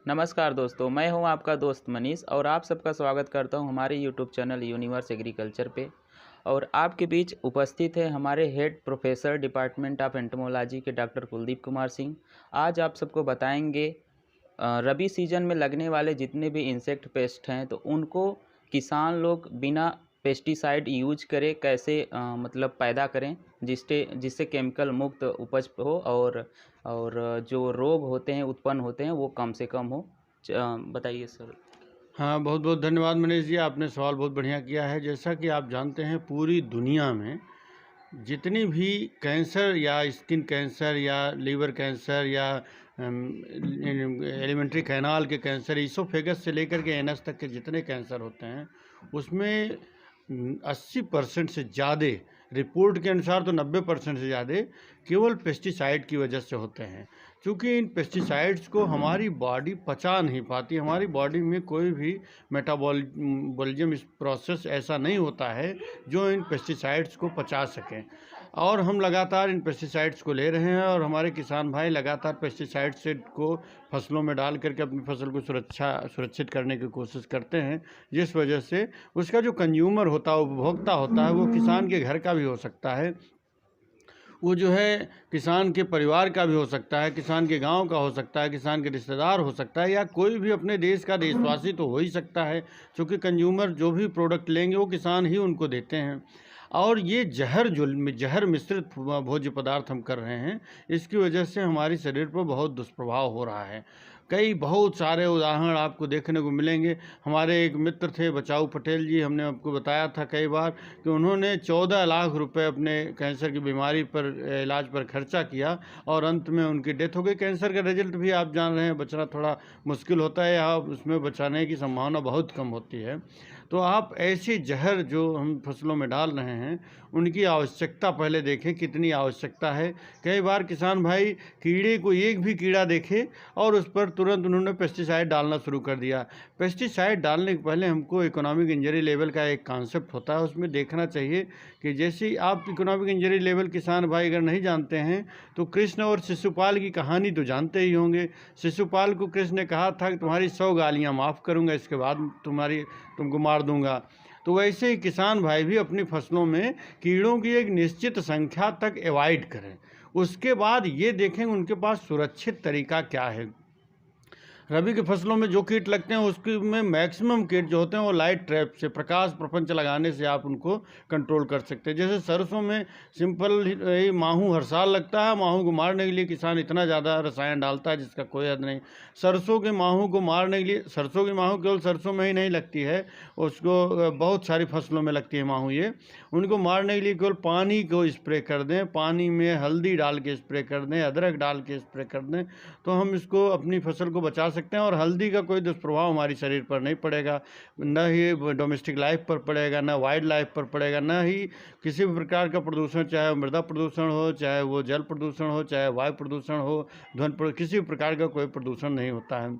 नमस्कार दोस्तों, मैं हूं आपका दोस्त मनीष और आप सबका स्वागत करता हूं हमारे यूट्यूब चैनल यूनिवर्स एग्रीकल्चर पे। और आपके बीच उपस्थित है हमारे head professor department of entomology के डॉक्टर कुलदीप कुमार सिंह। आज आप सबको बताएंगे रबी सीजन में लगने वाले जितने भी इंसेक्ट पेस्ट हैं तो उनको किसान लोग बिना पेस्टिसाइड यूज करे कैसे मतलब पैदा करें जिससे जिससे केमिकल मुक्त उपज हो और जो रोग होते हैं उत्पन्न होते हैं वो कम से कम हो। बताइए सर। हाँ, बहुत बहुत धन्यवाद मनीष जी, आपने सवाल बहुत बढ़िया किया है। जैसा कि आप जानते हैं, पूरी दुनिया में जितनी भी कैंसर या स्किन कैंसर या लीवर कैंसर या एलिमेंट्री कैनाल के कैंसर, ईसोफेगस से लेकर के एनस तक के जितने कैंसर होते हैं उसमें 80% से ज़्यादा, रिपोर्ट के अनुसार तो 90% से ज़्यादा केवल पेस्टिसाइड की वजह से होते हैं। क्योंकि इन पेस्टिसाइड्स को हमारी बॉडी पचा नहीं पाती, हमारी बॉडी में कोई भी मेटाबॉलिज्म इस प्रोसेस ऐसा नहीं होता है जो इन पेस्टिसाइड्स को पचा सकें। और हम लगातार इन पेस्टिसाइड्स को ले रहे हैं और हमारे किसान भाई लगातार पेस्टिसाइड्स को फसलों में डाल करके अपनी फसल को सुरक्षित करने की कोशिश करते हैं, जिस वजह से उसका जो कंज्यूमर होता है, उपभोक्ता होता है, वो किसान के घर का भी हो सकता है, वो जो है किसान के परिवार का भी हो सकता है, किसान के गांव का हो सकता है, किसान के रिश्तेदार हो सकता है, या कोई भी अपने देश का देशवासी तो हो ही सकता है, क्योंकि कंज्यूमर जो भी प्रोडक्ट लेंगे वो किसान ही उनको देते हैं। और ये जहर मिश्रित भोज्य पदार्थ हम कर रहे हैं, इसकी वजह से हमारे शरीर पर बहुत दुष्प्रभाव हो रहा है। बहुत सारे उदाहरण आपको देखने को मिलेंगे। हमारे एक मित्र थे बचाऊ पटेल जी, हमने आपको बताया था कई बार कि उन्होंने 14 लाख रुपए अपने कैंसर की बीमारी पर इलाज पर खर्चा किया और अंत में उनकी डेथ हो गई। कैंसर का रिजल्ट भी आप जान रहे हैं, बचना थोड़ा मुश्किल होता है या उसमें बचाने की संभावना बहुत कम होती है। तो आप ऐसे जहर जो हम फसलों में डाल रहे हैं उनकी आवश्यकता पहले देखें, कितनी आवश्यकता है। कई बार किसान भाई कीड़े को एक भी कीड़ा देखे और उस पर तुरंत उन्होंने पेस्टिसाइड डालना शुरू कर दिया। पेस्टिसाइड डालने के पहले हमको इकोनॉमिक इंजरी लेवल का एक कॉन्सेप्ट होता है, उसमें देखना चाहिए कि जैसे आप इकोनॉमिक इंजरी लेवल किसान भाई अगर नहीं जानते हैं तो कृष्ण और शिशुपाल की कहानी तो जानते ही होंगे। शिशुपाल को कृष्ण ने कहा था कि तुम्हारी 100 गालियाँ माफ़ करूँगा, इसके बाद तुमको मार दूंगा। तो वैसे ही किसान भाई भी अपनी फसलों में कीड़ों की एक निश्चित संख्या तक अवॉइड करें, उसके बाद ये देखें उनके पास सुरक्षित तरीका क्या है। रबी की फसलों में जो कीट लगते हैं उसके में मैक्सिमम कीट जो होते हैं वो लाइट ट्रैप से, प्रकाश प्रपंच लगाने से आप उनको कंट्रोल कर सकते हैं। जैसे सरसों में सिंपल माहू हर साल लगता है, माहू को मारने के लिए किसान इतना ज़्यादा रसायन डालता है जिसका कोई हद नहीं। सरसों के माहू को मारने के लिए, सरसों की माहू केवल सरसों में ही नहीं लगती है, उसको बहुत सारी फसलों में लगती है माहू। ये उनको मारने के लिए केवल पानी को स्प्रे कर दें, पानी में हल्दी डाल के स्प्रे कर दें, अदरक डाल के स्प्रे कर दें, तो हम इसको अपनी फसल को बचा सकते हैं। और हल्दी का कोई दुष्प्रभाव हमारी शरीर पर नहीं पड़ेगा, न ही डोमेस्टिक लाइफ पर पड़ेगा, न वाइल्ड लाइफ पर पड़ेगा, न ही किसी भी प्रकार का प्रदूषण, चाहे वो मृदा प्रदूषण हो, चाहे वो जल प्रदूषण हो, चाहे वायु प्रदूषण हो, किसी भी प्रकार का कोई प्रदूषण नहीं होता है।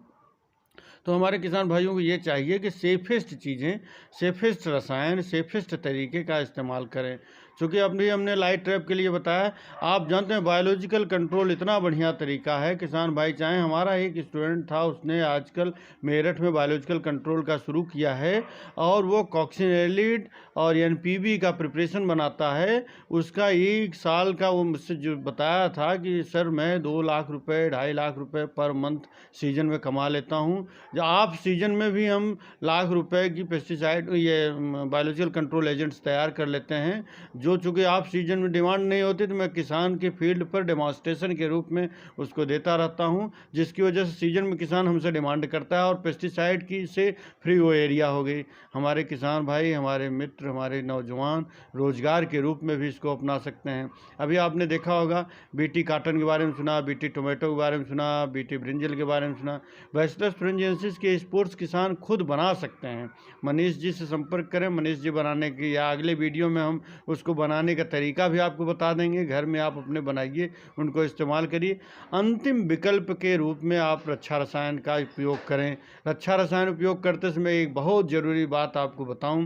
तो हमारे किसान भाइयों को ये चाहिए कि सेफेस्ट चीज़ें, सेफेस्ट रसायन, सेफेस्ट तरीके का इस्तेमाल करें। चूँकि अभी हमने लाइट ट्रैप के लिए बताया, आप जानते हैं बायोलॉजिकल कंट्रोल इतना बढ़िया तरीका है। किसान भाई चाहें, हमारा एक स्टूडेंट था, उसने आजकल मेरठ में बायोलॉजिकल कंट्रोल का शुरू किया है और वो कॉक्सिनेलिड और एनपीवी का प्रिपरेशन बनाता है। उसका 1 साल का वो मुझसे जो बताया था कि सर मैं 2 लाख रुपये, 2.5 लाख रुपये पर मंथ सीजन में कमा लेता हूँ। जो आप सीजन में भी हम लाख रुपए की पेस्टिसाइड, ये बायोलॉजिकल कंट्रोल एजेंट्स तैयार कर लेते हैं, जो चूँकि आप सीजन में डिमांड नहीं होती तो मैं किसान के फील्ड पर डेमोन्स्ट्रेशन के रूप में उसको देता रहता हूं, जिसकी वजह से सीजन में किसान हमसे डिमांड करता है और पेस्टिसाइड की से फ्री वो एरिया हो गई। हमारे किसान भाई, हमारे मित्र, हमारे नौजवान रोजगार के रूप में भी इसको अपना सकते हैं। अभी आपने देखा होगा, बीटी काटन के बारे में सुना, बीटी टोमेटो के बारे में सुना, बीटी ब्रिंजल के बारे में सुना। बैसिलस thuringiensis के स्पोर्ट्स किसान खुद बना सकते हैं। मनीष जी से संपर्क करें, मनीष जी बनाने की, या अगले वीडियो में हम उसको बनाने का तरीका भी आपको बता देंगे। घर में आप अपने बनाइए, उनको इस्तेमाल करिए। अंतिम विकल्प के रूप में आप रक्षा रसायन का उपयोग करें। रक्षा रसायन उपयोग करते समय एक बहुत ज़रूरी बात आपको बताऊं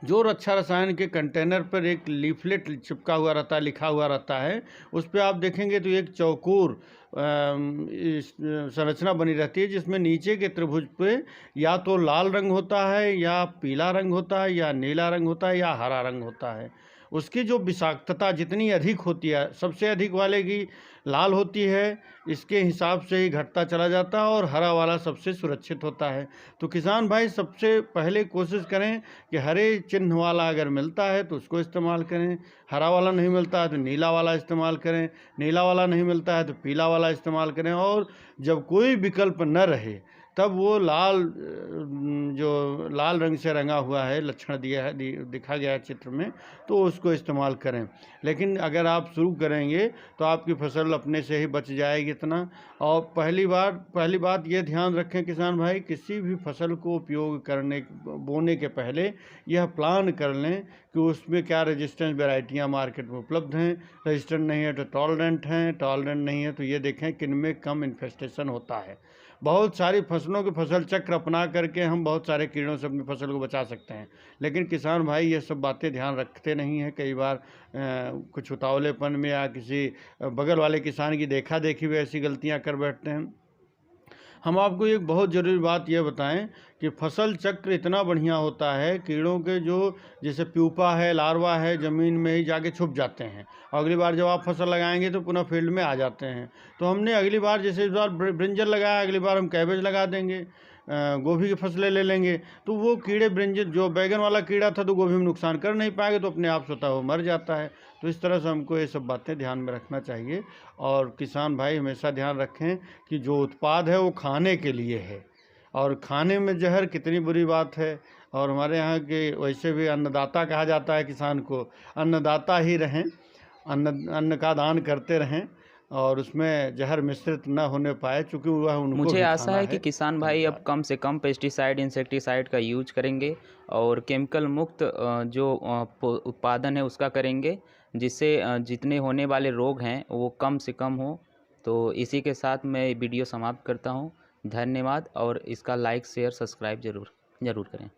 जो रक्षा रसायन के कंटेनर पर एक लीफलेट चिपका हुआ रहता है, लिखा हुआ रहता है, उस पर आप देखेंगे तो एक चौकोर संरचना बनी रहती है, जिसमें नीचे के त्रिभुज पे या तो लाल रंग होता है, या पीला रंग होता है, या नीला रंग होता है, या हरा रंग होता है। उसकी जो विषाक्तता जितनी अधिक होती है, सबसे अधिक वाले की लाल होती है, इसके हिसाब से ही घटता चला जाता है, और हरा वाला सबसे सुरक्षित होता है। तो किसान भाई सबसे पहले कोशिश करें कि हरे चिन्ह वाला अगर मिलता है तो उसको इस्तेमाल करें, हरा वाला नहीं मिलता है तो नीला वाला इस्तेमाल करें, नीला वाला नहीं मिलता है तो पीला वाला इस्तेमाल करें, और जब कोई विकल्प न रहे तब वो जो लाल रंग से रंगा हुआ है, लक्षण दिया है, दिखा गया है चित्र में, तो उसको इस्तेमाल करें। लेकिन अगर आप शुरू करेंगे तो आपकी फसल अपने से ही बच जाएगी इतना। और पहली बात ये ध्यान रखें किसान भाई, किसी भी फसल को बोने के पहले यह प्लान कर लें कि उसमें क्या रेजिस्टेंस वैरायटियाँ मार्केट में उपलब्ध हैं, रेजिस्टेंट नहीं है तो टॉलरेंट हैं, टॉलरेंट नहीं है तो ये देखें किन में कम इन्फेस्टेशन होता है। बहुत सारी फसलों के फसल चक्र अपना करके हम बहुत सारे कीड़ों से अपनी फसल को बचा सकते हैं, लेकिन किसान भाई ये सब बातें ध्यान रखते नहीं हैं। कई बार कुछ उतावलेपन में या किसी बगल वाले किसान की देखा देखी में ऐसी गलतियां कर बैठते हैं। हम आपको एक बहुत ज़रूरी बात यह बताएं कि फसल चक्र इतना बढ़िया होता है, कीड़ों के जो जैसे प्यूपा है, लार्वा है, ज़मीन में ही जाके छुप जाते हैं, अगली बार जब आप फसल लगाएंगे तो पुनः फील्ड में आ जाते हैं। तो हमने अगली बार जैसे इस बार ब्रिंजल लगाया, अगली बार हम कैबेज लगा देंगे, गोभी की फसलें ले लेंगे, तो वो कीड़े ब्रिंजल जो बैगन वाला कीड़ा था तो गोभी में नुकसान कर नहीं पाएगा, तो अपने आप स्वतः वो मर जाता है। तो इस तरह से हमको ये सब बातें ध्यान में रखना चाहिए। और किसान भाई हमेशा ध्यान रखें कि जो उत्पाद है वो खाने के लिए है, और खाने में जहर कितनी बुरी बात है। और हमारे यहाँ के वैसे भी अन्नदाता कहा जाता है किसान को, अन्नदाता ही रहें, अन्न का दान करते रहें, और उसमें जहर मिश्रित न होने पाए, चूँकि वह उनको मुझे भी आशा खाना है कि किसान भाई अब कम से कम पेस्टिसाइड इंसेक्टिसाइड का यूज करेंगे और केमिकल मुक्त जो उत्पादन है उसका करेंगे, जिससे जितने होने वाले रोग हैं वो कम से कम हो। तो इसी के साथ मैं वीडियो समाप्त करता हूँ। धन्यवाद, और इसका लाइक शेयर सब्सक्राइब ज़रूर करें।